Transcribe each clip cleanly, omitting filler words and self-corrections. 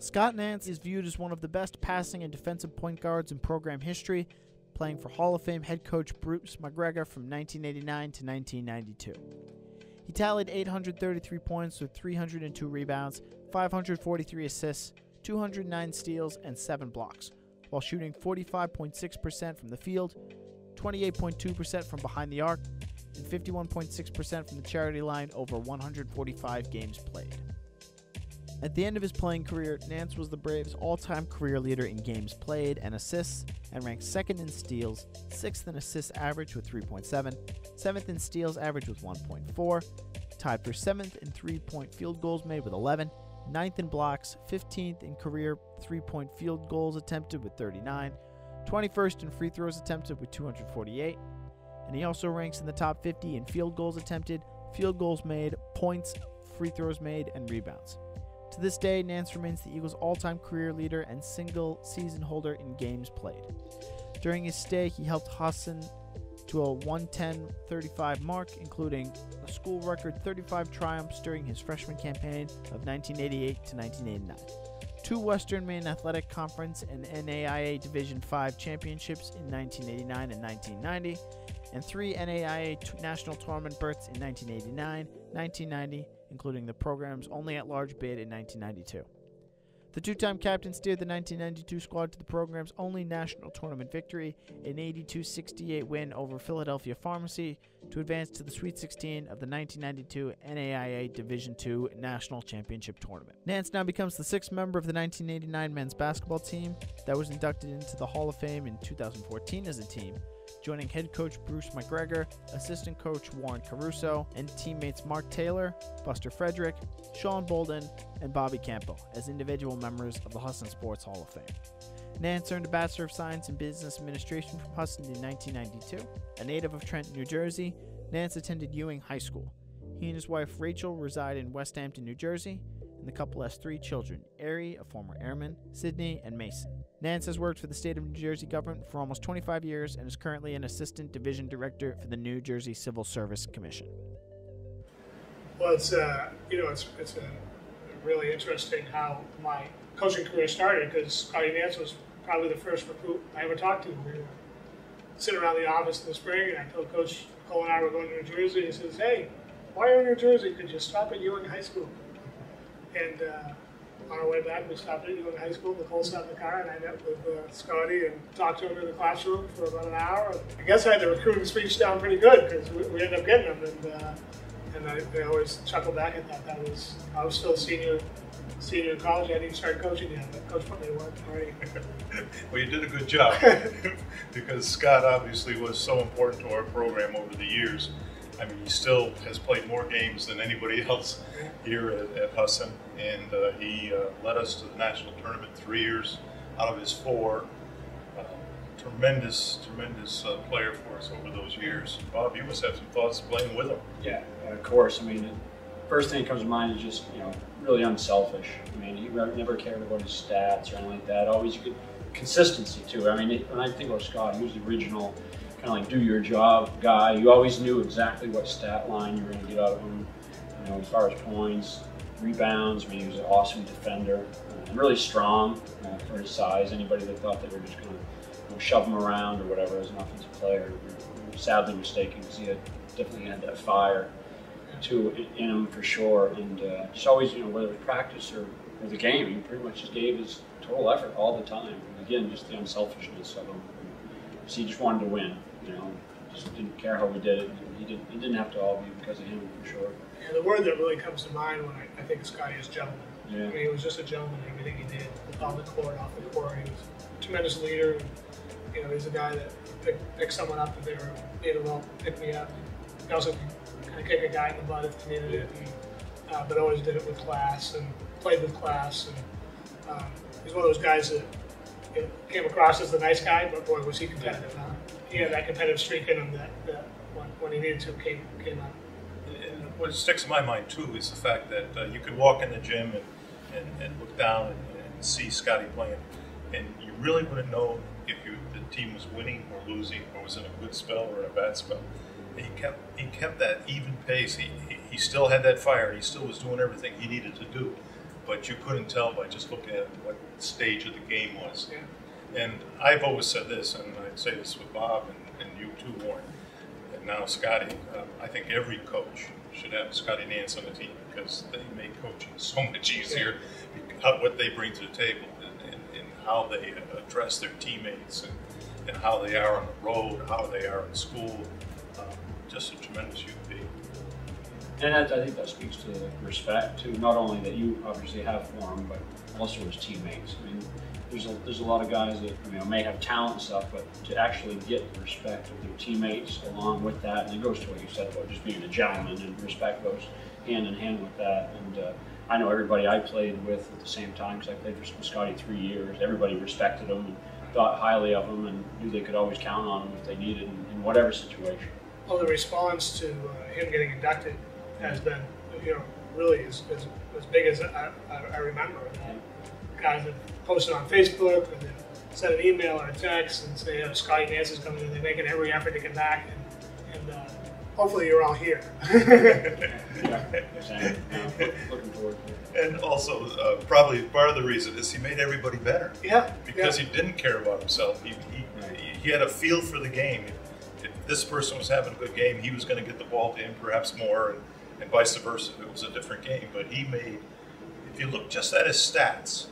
Scott Nance is viewed as one of the best passing and defensive point guards in program history, playing for Hall of Fame head coach Bruce McGregor from 1989 to 1992. He tallied 833 points with 302 rebounds, 543 assists, 209 steals, and 7 blocks, while shooting 45.6% from the field, 28.2% from behind the arc, and 51.6% from the charity line over 145 games played. At the end of his playing career, Nance was the Braves' all-time career leader in games played and assists, and ranked 2nd in steals, 6th in assists average with 3.7, 7th in steals average with 1.4, tied for 7th in 3-point field goals made with 11, 9th in blocks, 15th in career 3-point field goals attempted with 39, 21st in free throws attempted with 248, and he also ranks in the top 50 in field goals attempted, field goals made, points, free throws made, and rebounds. To this day, Nance remains the Eagles' all-time career leader and single-season holder in games played. During his stay, he helped Hassan to a 110-35 mark, including a school record 35 triumphs during his freshman campaign of 1988 to 1989, 2 Western Maine Athletic Conference and NAIA Division V championships in 1989 and 1990, and 3 NAIA National Tournament berths in 1989, 1990, including the program's only at-large bid in 1992. The two-time captain steered the 1992 squad to the program's only national tournament victory, an 82-68 win over Philadelphia Pharmacy, to advance to the Sweet 16 of the 1992 NAIA Division II National Championship Tournament. Nance now becomes the 6th member of the 1989 men's basketball team that was inducted into the Hall of Fame in 2014 as a team, joining head coach Bruce McGregor, assistant coach Warren Caruso, and teammates Mark Taylor, Buster Frederick, Sean Bolden, and Bobby Campo as individual members of the Husson Sports Hall of Fame. Nance earned a Bachelor of Science in Business Administration from Husson in 1992. A native of Trenton, New Jersey, Nance attended Ewing High School. He and his wife Rachel reside in West Hampton, New Jersey, and the couple has 3 children, Ari, a former airman, Sydney, and Mason. Nance has worked for the state of New Jersey government for almost 25 years and is currently an assistant division director for the New Jersey Civil Service Commission. Well, it's really interesting how my coaching career started, because Scotty Nance was probably the first recruit I ever talked to. We were sitting around the office in the spring, and I told Coach Cole and I were going to New Jersey. He says, "Hey, why are you in New Jersey? Could you stop at Ewing High School?" And on our way back, we stopped at Ewing High School. Nicole sat in the car, and I met with Scotty and talked to him in the classroom for about an hour. I guess I had the recruiting speech down pretty good, because we ended up getting him. And I always chuckle back at that. I was still a senior in college. I hadn't even started coaching yet, but Coach put me to work already. Well, you did a good job, because Scott obviously was so important to our program over the years. I mean, he still has played more games than anybody else here at Husson, and he led us to the national tournament 3 years out of his 4. Tremendous player for us over those years. Bob, you must have some thoughts playing with him. Yeah, of course. I mean, the first thing that comes to mind is just, really unselfish. I mean, he never cared about his stats or anything like that. Always good consistency too. I mean, when I think about Scott, he was the original kind of like do your job guy. You always knew exactly what stat line you were going to get out of him. As far as points, rebounds. I mean, he was an awesome defender and really strong for his size. Anybody that thought they were just going to shove him around or whatever as an offensive player, we were sadly mistaken, because he definitely had that fire in him for sure. And just always, whether it was practice or the game, he pretty much just gave his total effort all the time. And again, just the unselfishness of him. So he just wanted to win. Just didn't care how we did it. He didn't have to all be because of him, for sure. Yeah, the word that really comes to mind when I think of Scotty is gentleman. Yeah. I mean, he was just a gentleman in everything he did, on the court, off the court. He was a tremendous leader. He's a guy that picked someone up if they were needed help, pick me up. He also kind of kick a guy in the butt if he needed it, but always did it with class and played with class. And he's one of those guys that came across as the nice guy, but boy, was he competitive. He had that competitive streak in him that when he needed to came out. And what sticks in my mind too is the fact that you could walk in the gym and look down and see Scotty playing, and you really wouldn't know if the team was winning or losing, or was in a good spell or in a bad spell. He kept that even pace. He still had that fire. He still was doing everything he needed to do. but you couldn't tell by just looking at what stage of the game was. Yeah. And I've always said this, and I'd say this with Bob and you too, Warren, and now Scotty. I think every coach should have Scotty Nance on the team because they make coaching so much easier. What they bring to the table and how they address their teammates and how they are on the road, how they are in school. Just a tremendous human being. And I think that speaks to the respect too, not only that you obviously have for him, but also his teammates. I mean, there's a lot of guys that may have talent and stuff, but to actually get the respect of their teammates along with that, and it goes to what you said about just being a gentleman, and respect goes hand in hand with that. And I know everybody I played with at the same time, because I played with Scotty 3 years. Everybody respected him and thought highly of him, and knew they could always count on him if they needed in whatever situation. Well, the response to him getting inducted has been, really as big as I remember. Guys have posted on Facebook, and then sent an email or a text and say, Scotty Nance is coming in. They're making every effort to get back, and hopefully you're all here. Looking forward to it. And also, probably part of the reason is he made everybody better. Yeah. Because he didn't care about himself. He had a feel for the game. If this person was having a good game, he was going to get the ball to him perhaps more, and vice versa if it was a different game. But he made, if you look just at his stats,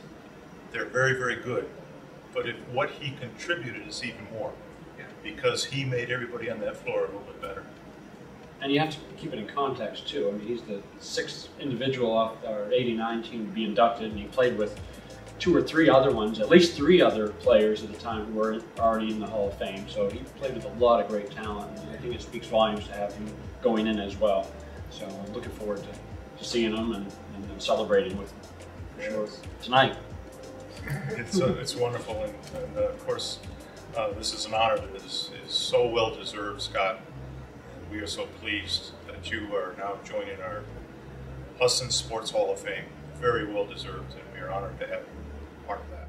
they're very, very good. But what he contributed is even more, because he made everybody on that floor a little bit better. And you have to keep it in context too. I mean, he's the 6th individual off our '89 team to be inducted, and he played with 2 or 3 other ones, at least 3 other players at the time who were already in the Hall of Fame. So he played with a lot of great talent, and I think it speaks volumes to have him going in as well. So I'm looking forward to seeing him and celebrating with him for sure tonight. It's wonderful, and of course, this is an honor that is so well deserved, Scott. And we are so pleased that you are now joining our Husson Sports Hall of Fame. Very well deserved, and we are honored to have you part of that.